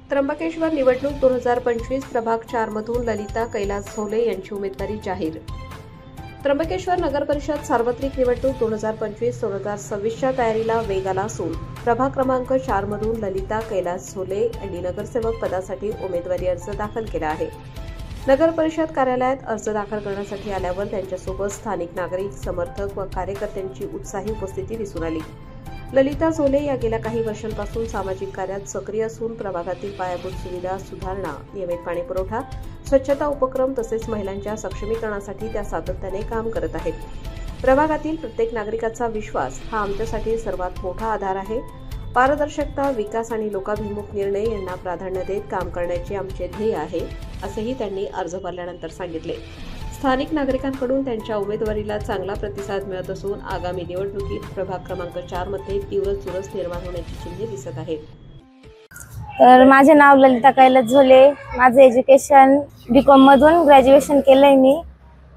त्र्यंबकेश्वर निवडणूक 2025 प्रभाग 4 मधून ललिता कैलास झोले यांची उमेदवारी जाहीर। त्र्यंबकेश्वर नगर परिषद सार्वत्रिक निवडणूक 2025-2026च्या तयारीला वेग आला असून प्रभाग क्रमांक 4 मधून ललिता कैलास झोले यांनी नगरसेवक पदासाठी उमेदवारी अर्ज दाखल केला आहे। नगर परिषद कार्यालयात अर्ज दाखल करण्यासाठी आल्यावर त्यांच्यासोबत स्थानिक नागरिक, समर्थक व कार्यकर्त्यांची उत्साही उपस्थिती दिसून आली। ललिता झोले या गेल्या काही वर्षांपासून सामाजिक कार्यात सक्रिय असून प्रभागातील पायाभूत सुविधा सुधारणा, नियमित पाणी पुरवठा, स्वच्छता उपक्रम तसेच महिलांच्या सक्षमीकरणासाठी त्या सातत्याने काम करत आहेत। प्रभागातील प्रत्येक नागरिकाचा विश्वास हा आमच्यासाठी सर्वात मोठा आधार आहे। पारदर्शकता, विकास आणि लोकाभिमुख निर्णय यांना प्राधान्य देत काम करण्याचे आमचे ध्येय आहे, असेही त्यांनी अर्ज भरल्यानंतर सांगितले। स्थानिक नागरिकांकडून त्यांच्या उमेदवारीला चांगला प्रतिसाद मिळत असून आगामी निवडणुकीत प्रभाग क्रमांक 4 मध्ये तीव्र चुरस निर्माण होण्याची चिन्हे दिसत आहेत। तर माझे नाव ललिता कैलास झोले, माझे एज्युकेशन बीकॉम मधून ग्रॅज्युएशन केलंय मी।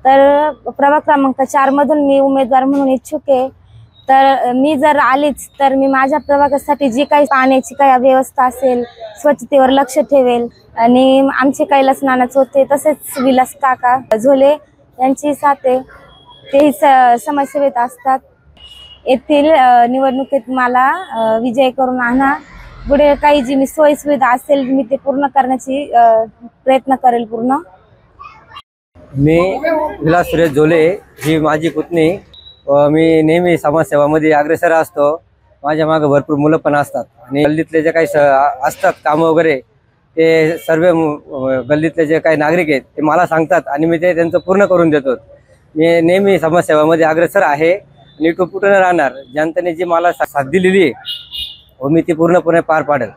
तर प्रभाग क्रमांक 4 मधून मी उमेदवार म्हणून इच्छुक आहे। तर मी जर आलीच तर मी माझ्या प्रभागासाठी जी काही पाण्याची काही व्यवस्था असेल, स्वच्छतेवर लक्ष ठेवेल आणि आमचे कैलास नाना चोते तसेच विलास काका झोले यांची साथ आहे, तेही समाजसेवेत असतात। येथील निवडणुकीत मला विजय करून आणा। पुढे काही जी मी सोयी सुविधा असेल मी ते पूर्ण करण्याची प्रयत्न करेल पूर्ण। मी विलास सुरेश झोले ही माझी पुतणी। मी नेहमी समाजसेवामध्ये अग्रेसर असतो। माझ्या मागे भरपूर मुलं पण असतात आणि गल्लीतले जे काही असतात कामं वगैरे ते सर्व गल्लीतले जे काही नागरिक आहेत ते मला सांगतात आणि मी ते त्यांचं पूर्ण करून देतो। मी नेहमी समाजसेवामध्ये अग्रेसर आहे आणि तो पूर्ण राहणार। जनतेने जी मला साथ दिलेली आहे व मी ती पूर्णपणे पार पाडेल।